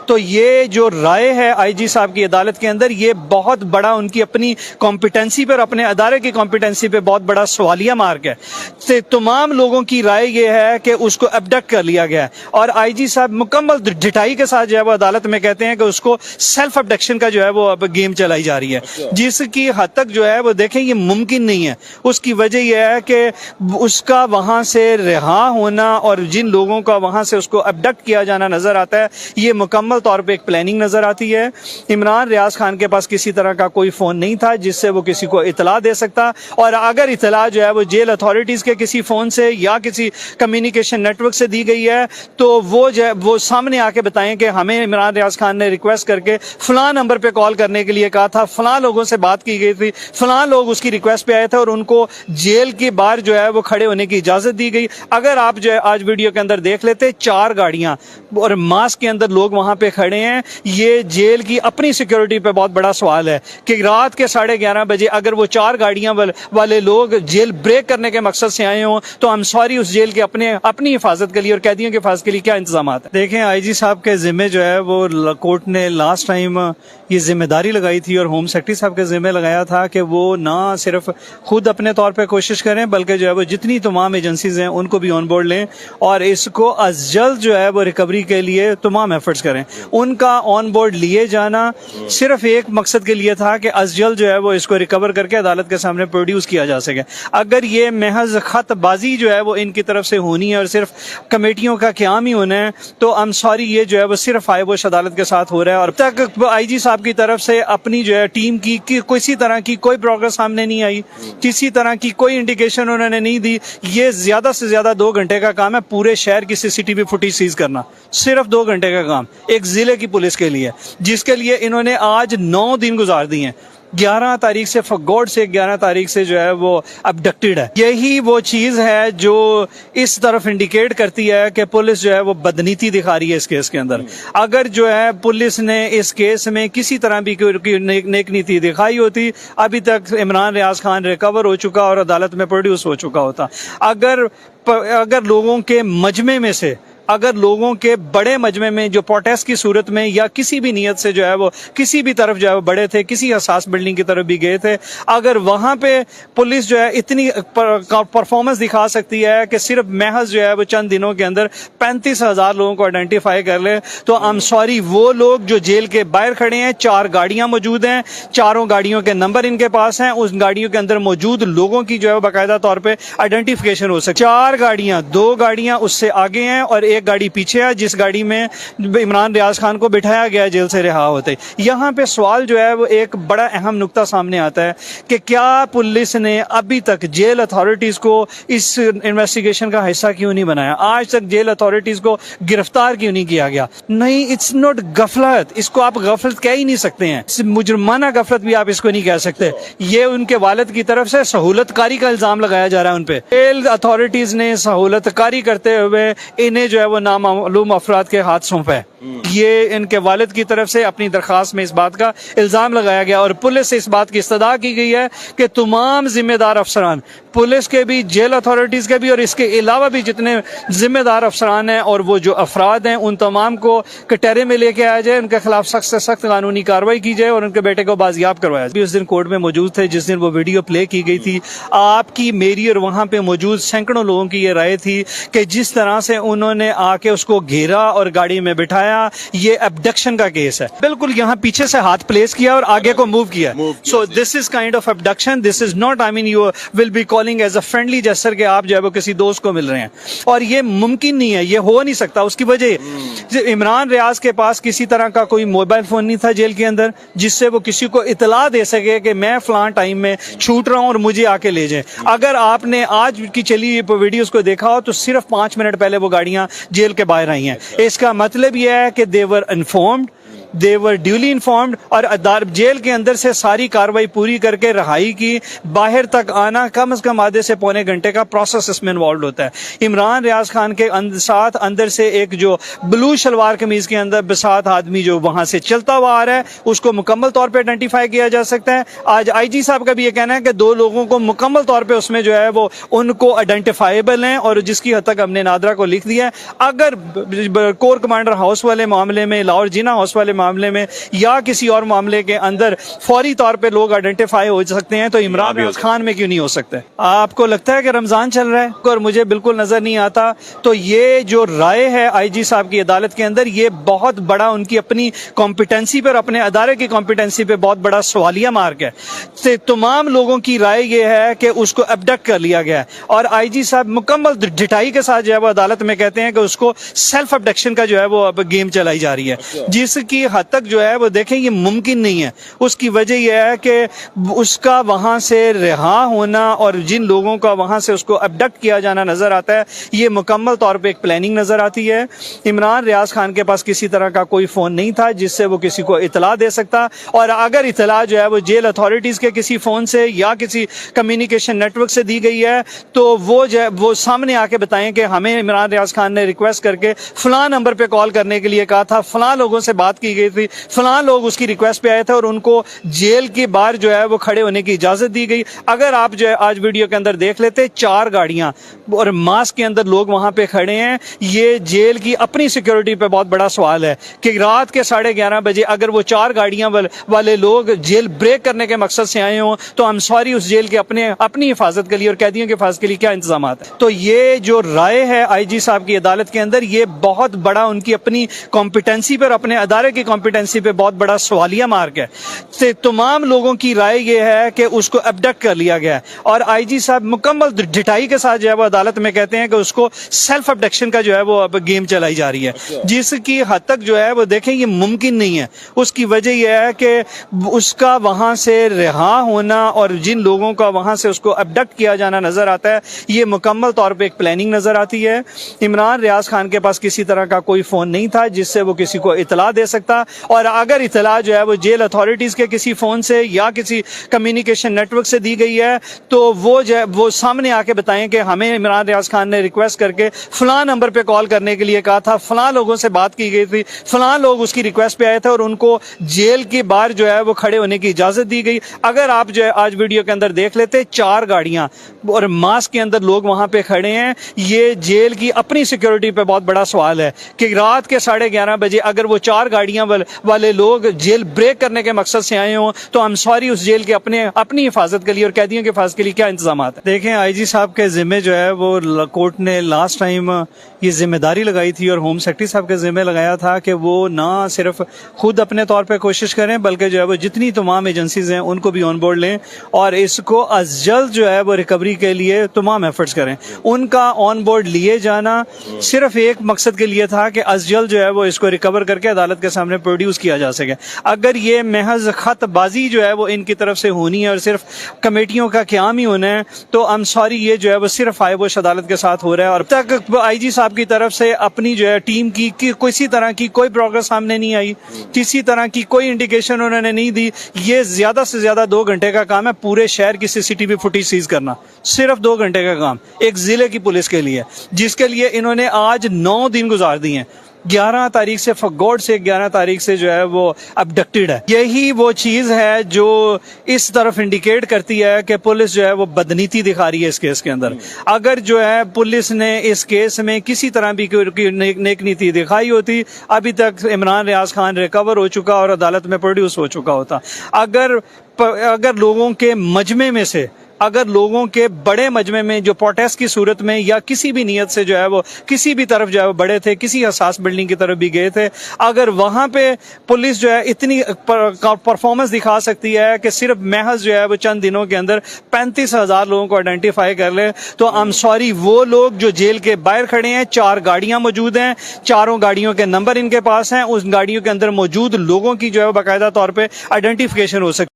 تو یہ جو رائے ہے آئی جی صاحب کی عدالت کے اندر، یہ بہت بڑا ان کی اپنی کمپیٹنسی پر، اپنے ادارے کی کمپیٹنسی پہ بہت بڑا سوالیہ مارک ہے۔ تمام لوگوں کی رائے یہ ہے کہ اس کو ابڈکٹ کر لیا گیا ہے، اور آئی جی صاحب مکمل ڈٹائی کے ساتھ جو ہے وہ عدالت میں کہتے ہیں کہ اس کو سیلف ابڈکشن کا جو ہے وہ اب گیم چلائی جا رہی ہے، جس کی حد تک جو ہے وہ دیکھیں یہ ممکن نہیں ہے۔ اس کی وجہ یہ ہے کہ اس کا وہاں سے رہا ہونا اور جن لوگوں کا وہاں سے اس کو ابڈکٹ کیا جانا نظر آتا ہے، یہ مکمل طور پہ ایک پلاننگ نظر آتی ہے۔ عمران ریاض خان کے پاس کسی طرح کا کوئی فون نہیں تھا جس سے وہ کسی کو اطلاع دے سکتا، اور اگر اطلاع جو ہے وہ جیل اتھارٹیز کے کسی فون سے یا کسی کمیونیکیشن نیٹ ورک سے دی گئی ہے تو وہ سامنے آ کے بتائیں کہ ہمیں عمران ریاض خان نے ریکویسٹ کر کے فلاں نمبر پہ کال کرنے کے لیے کہا تھا، فلاں لوگوں سے بات کی گئی تھی، فلاں لوگ اس کی ریکویسٹ پہ آئے تھے اور ان کو جیل کے باہر جو ہے وہ کھڑے ہونے کی اجازت دی گئی۔ اگر آپ جو ہے آج ویڈیو کے اندر دیکھ لیتے 4 گاڑیاں اور ماسک کے اندر لوگ وہاں پہ کھڑے ہیں، یہ جیل کی اپنی سیکیورٹی پہ بہت بڑا سوال ہے کہ رات کے 11:30 بجے اگر وہ 4 گاڑیاں والے لوگ جیل بریک کرنے کے مقصد سے آئے ہوں تو ہم سوری اس جیل کے اپنی حفاظت کے لیے اور قیدیوں کی حفاظت کے لیے کیا انتظامات ہیں۔ دیکھیں آئی جی صاحب کے ذمہ جو ہے وہ کورٹ نے لاسٹ ٹائم یہ ذمہ داری لگائی تھی اور ہوم سیکرٹری صاحب کے ذمہ لگایا تھا کہ وہ نہ صرف خود اپنے طور پہ کوشش کریں بلکہ جو ہے وہ جتنی تمام ایجنسیز ہیں ان کو بھی آن بورڈ لیں اور اس کو از جلد جو ہے وہ ریکوری کے لیے تمام ایفرٹس کریں۔ ان کا آن بورڈ لیے جانا صرف ایک مقصد کے لیے تھا کہ از جلد جو ہے وہ اس کو ریکور کر کے عدالت کے سامنے پروڈیوس کیا جا سکے۔ اگر یہ محض خط بازی جو ہے وہ ان کی طرف سے ہونی ہے اور صرف کمیٹیوں کا قیام ہی ہونا ہے تو I'm sorry یہ جو ہے وہ صرف آئیبوش عدالت کے ساتھ ہو رہا ہے، اور اب تک آئی جی صاحب کی طرف سے اپنی جو ہے ٹیم کی کسی طرح کی کوئی پروگرس سامنے نہیں آئی، کسی طرح کی کوئی انڈیکیشن انہوں نے نہیں دی۔ یہ زیادہ سے زیادہ 2 گھنٹے کا کام ہے پورے شہر کی CCTV فوٹیج سیز کرنا، صرف 2 گھنٹے کا کام ایک ضلع کی پولیس کے لیے، جس کے لیے انہوں نے آج 9 دن گزار دیے ہیں۔ 11 تاریخ سے فگوڈ سے 11 تاریخ سے جو ہے وہ ابڈکٹڈ ہے۔ یہی وہ چیز ہے جو اس طرف انڈیکیٹ کرتی ہے کہ پولیس جو ہے وہ بدنیتی دکھا رہی ہے اس کیس کے اندر۔ اگر جو ہے پولیس نے اس کیس میں کسی طرح بھی کوئی نیک نیتی دکھائی ہوتی، ابھی تک عمران ریاض خان ریکور ہو چکا اور عدالت میں پروڈیوس ہو چکا ہوتا۔ اگر لوگوں کے مجمع میں سے، اگر لوگوں کے بڑے مجمع میں جو پروٹیسٹ کی صورت میں یا کسی بھی نیت سے جو ہے وہ کسی بھی طرف جو ہے وہ بڑے تھے، کسی حساس بلڈنگ کی طرف بھی گئے تھے، اگر وہاں پہ پولیس جو ہے اتنی پرفارمنس دکھا سکتی ہے کہ صرف محض جو ہے وہ چند دنوں کے اندر 35,000 لوگوں کو آئیڈینٹیفائی کر لے تو I'm sorry وہ لوگ جو جیل کے باہر کھڑے ہیں، 4 گاڑیاں موجود ہیں، 4 گاڑیوں کے نمبر ان کے پاس ہیں، اس گاڑیوں کے اندر موجود لوگوں کی جو ہے باقاعدہ طور پہ آئیڈینٹیفیکیشن ہو سکتی ہے۔ 4 گاڑیاں، 2 گاڑیاں اس سے آگے ہیں اور ایک گاڑی پیچھے ہے جس گاڑی میں عمران ریاض خان کو بٹھایا گیا جیل سے رہا ہوتے۔ یہاں پہ سوال جو ہے وہ ایک بڑا اہم نقطہ سامنے آتا ہے کہ کیا پولیس نے ابھی تک جیل اتھارٹیز کو اس انویسٹیگیشن کا حصہ کیوں نہیں بنایا؟ آج تک جیل اتھارٹیز کو گرفتار کیوں نہیں کیا گیا؟ نہیں، اٹس نوٹ غفلت، اس کو آپ غفلت کہہ ہی نہیں سکتے ہیں، مجرمانہ غفلت بھی آپ اس کو نہیں کہہ سکتے۔ یہ ان کے والد کی طرف سے سہولت کاری کا الزام لگایا جا رہا ہے ان پہ۔ جیل اتھارٹیز نے سہولت کاری کرتے ہوئے انہیں جو ہے وہ نامعلوم افراد کے ہاتھ سونپا ہے۔ یہ ان کے والد کی طرف سے اپنی درخواست میں اس بات کا الزام لگایا گیا اور پولیس سے اس بات کی استدعا کی گئی ہے کہ تمام ذمہ دار افسران، پولیس کے بھی، جیل اتھارٹیز کے بھی اور اس کے علاوہ بھی جتنے ذمہ دار افسران ہیں اور وہ جو افراد ہیں، ان تمام کو کٹہرے میں لے کے آیا جائے، ان کے خلاف سخت سے سخت قانونی کارروائی کی جائے اور ان کے بیٹے کو بازیاب کروایا جائے۔ اس دن کورٹ میں موجود تھے جس دن وہ ویڈیو پلے کی گئی تھی۔ آپ کی، میری اور وہاں پہ موجود سینکڑوں لوگوں کی یہ رائے تھی کہ جس طرح سے انہوں نے آ کے اس کو گھیرا اور گاڑی میں بٹھایا، یہ ابڈکشن کا کیس ہے۔ بالکل یہاں پیچھے سے ہاتھ پلیس کیا اور آگے کو موو کیا۔ So this is kind of abduction, this is not, I mean you will be calling as a friendly gesture کہ آپ جو ہے وہ کسی دوست کو مل رہے ہیں، اور یہ ممکن نہیں ہے، یہ ہو نہیں سکتا۔ اس کی وجہ عمران ریاض کے پاس کسی طرح کا کوئی موبائل فون نہیں تھا جیل کے اندر جس سے وہ کسی کو اطلاع دے سکے کہ میں فلاں ٹائم میں چھوٹ رہا ہوں اور مجھے آ کے لے جائیں۔ اگر آپ نے آج کی چلی ویڈیوز کو دیکھا ہو تو صرف 5 منٹ پہلے وہ گاڑیاں جیل کے باہر آئی ہیں۔ اس کا مطلب یہ ہے کہ they were informed, they were duly informed और जेल के अंदर से सारी कार्रवाई पूरी करके रहाई की, बाहर तक आना कम से कम आधे से पौने घंटे का प्रोसेस इसमें इन्वॉल्व होता है। इमरान रियाज खान के साथ अंदर से एक जो ब्लू शलवार कमीज के अंदर बसात आदमी जो वहां से चलता हुआ आ रहा है उसको मुकम्मल तौर पे आइडेंटिफाई किया जा सकता है। आज आईजी साहब का भी ये कहना है कि 2 लोगों को मुकम्मल तौर पे उसमें जो है वो उनको आइडेंटिफाइबल हैं और जिसकी हद तक हमने नादरा को लिख दिया है। अगर कोर कमांडर हाउस वाले मामले में, लाहौर जिना हाउस वाले मामले में या किसी और मामले के अंदर फौरी तौर पे लोग आइडेंटिफाई हो सकते हैं तो इमरान रियाज खान में क्यों नहीं हो सकता है? आपको लगता है कि रमजान चल रहा है और मुझे बिल्कुल नजर नहीं आता? तो ये जो राय है आईजी साहब की अदालत के अंदर, ये बहुत बड़ा उनकी अपनी कॉम्पिटेंसी पर, अपने अदारे की कॉम्पिटेंसी पे बहुत बड़ा सवालिया मार्क है। तो तमाम लोगों की राय ये है कि उसको अबडक्ट कर लिया गया है और आईजी साहब मुकम्मल डिटाई के साथ जो है वो अदालत में कहते हैं कि उसको सेल्फ अबडक्शन का जो है वो अब गेम चलाई जा रही है, जिसकी हद तक जो है वो देखें ये मुमकिन नहीं है। उसकी वजह यह है कि उसका वहां से रिहा होना और जिन लोगों का वहां से उसको अबडक्ट किया जाना नजर आता है, ये मुकम्मल तौर पे एक प्लानिंग नजर आती है। इमरान रियाज खान के पास किसी तरह का कोई फोन नहीं था जिससे वो किसी को इतला दे सकता, और अगर इतला जो है वो जेल अथॉरिटीज के किसी फोन से या किसी कम्युनिकेशन नेटवर्क से दी गई है तो वो सामने आके बताएं कि हमें इमरान रियाज खान ने रिक्वेस्ट करके फलां नंबर पे कॉल करने के लिए कहा था, फलां लोगों से बात की गई थी, फलां लोग उसकी रिक्वेस्ट पे आए थे और उनको जेल के बाहर जो है वो खड़े होने की इजाजत दी गई। अगर आप जो है आज वीडियो के अंदर देख लेते 4 गाड़ियां और मास्क के अंदर लोग वहां पे खड़े हैं, ये जेल की अपनी सिक्योरिटी पे बहुत बड़ा सवाल है कि रात के 11:30 बजे अगर वो 4 गाड़ियां वाले लोग जेल ब्रेक करने के मकसद से आए हों तो हम सॉरी उस जेल के अपनी हिफाजत के लिए और कैदियों की हिफाजत के लिए क्या इंतजाम है। तो ये जो राय है आईजी साहब की अदालत के अंदर, ये बहुत बड़ा उनकी अपनी कॉम्पिटेंसी पर, अपने अदारे की कॉम्पिटेंसी पे बहुत बड़ा सवालिया मार्क है। तो तमाम लोगों की राय ये है कि उसको अबडक्ट कर लिया गया है और आईजी साहब मुकम्मल डिटाई के साथ जो है वो अदालत में कहते हैं कि उसको सेल्फ अबडक्शन का जो है वो अब गेम चलाई जा रही है, जिसकी हद तक जो है वो देखें ये मुमकिन नहीं है। उसकी वजह यह है कि उसका वहां से रिहा होना और जिन लोगों का वहां से उसको अबडक्ट किया जाना नजर आता है, ये मुकम्मल तौर पे एक प्लानिंग नजर आती है। इमरान रियाज खान के पास किसी तरह का कोई फोन नहीं था जिससे वो किसी को इतला दे सकता, और अगर इतला जो है वो जेल अथॉरिटीज के किसी फोन से या किसी कम्युनिकेशन नेटवर्क से दी गई है तो वो सामने आके बताएं कि हमें इमरान रियाज खान ने रिक्वेस्ट करके फलां नंबर पे कॉल करने के लिए कहा था, फलां लोगों से बात की गई थी, फलां लोग उसकी रिक्वेस्ट पे आए थे और उनको जेल के बाहर जो है वो खड़े होने की इजाजत दी गई। अगर आप जो है आज वीडियो के अंदर देख लेते 4 गाड़ियां और मास्क के अंदर लोग वहां पे खड़े हैं, ये जेल की अपनी सिक्योरिटी पे बहुत बड़ा सवाल है कि रात के 11:30 बजे अगर वो 4 गाड़ियां वाले लोग जेल ब्रेक करने के मकसद से आए हों तो हम सॉरी उस जेल के अपनी हिफाजत के लिए और कैदियों की हिफाजत के लिए क्या इंतजाम है। देखें आईजी साहब के जिम्मे जो है वो कोर्ट ने लास्ट टाइम ये जिम्मेदारी लगाई थी और होम सेक्रेटरी साहब के जिम्मे लगाया था कि वो ना सिर्फ खुद अपने तौर पे कोशिश करें बल्कि जो है वो जितनी तमाम एजेंसीज हैं उनको भी ऑन बोर्ड लें और इसको अज जल्द जो है वो रिकवरी के लिए तमाम एफर्ट्स करें। उनका ऑन बोर्ड लिए जाना सिर्फ एक मकसद के लिए था कि अज जल्द जो है वो इसको रिकवर करके अदालत के सामने प्रोड्यूस किया जा सके। अगर ये महज खतबाजी जो है वो इनकी तरफ से होनी है और सिर्फ कमेटियों का क्याम ही होना है तो आई एम सॉरी, ये जो है वो सिर्फ आयबोश अदालत के साथ हो रहा है और अब तक आईजी साहब की तरफ से अपनी जो है टीम की किसी तरह की कोई प्रोग्रेस सामने नहीं आई, किसी तरह की कोई इंडिकेशन उन्होंने नहीं दी। ये ज्यादा से ज्यादा 2 घंटे का काम है पूरे शहर की सीसीटीवी फुटेज सीज करना, सिर्फ 2 घंटे का काम एक जिले की पुलिस के लिए, जिसके लिए इन्होंने आज 9 दिन गुजार दिए हैं। 11 तारीख से फगोड से 11 तारीख से जो है वो अबडक्टेड है। यही वो चीज है जो इस तरफ इंडिकेट करती है कि पुलिस जो है वो बदनीति दिखा रही है इस केस के अंदर। अगर जो है पुलिस ने इस केस में किसी तरह भी नेक नीति दिखाई होती अभी तक इमरान रियाज खान रिकवर हो चुका और अदालत में प्रोड्यूस हो चुका होता। अगर लोगों के मजमे में से, अगर लोगों के बड़े मजमे में जो प्रोटेस्ट की सूरत में या किसी भी नियत से जो है वो किसी भी तरफ जो है वो बड़े थे, किसी हसास बिल्डिंग की तरफ भी गए थे, अगर वहां पे पुलिस जो है इतनी परफॉर्मेंस दिखा सकती है कि सिर्फ महज जो है वो चंद दिनों के अंदर 35,000 लोगों को आइडेंटिफाई कर ले तो आई एम सॉरी, वो लोग जो जेल के बाहर खड़े हैं, 4 गाड़ियां मौजूद हैं, 4 गाड़ियों के नंबर इनके पास हैं, उस गाड़ियों के अंदर मौजूद लोगों की जो है बाकायदा तौर पर आइडेंटिफिकेशन हो सकती है।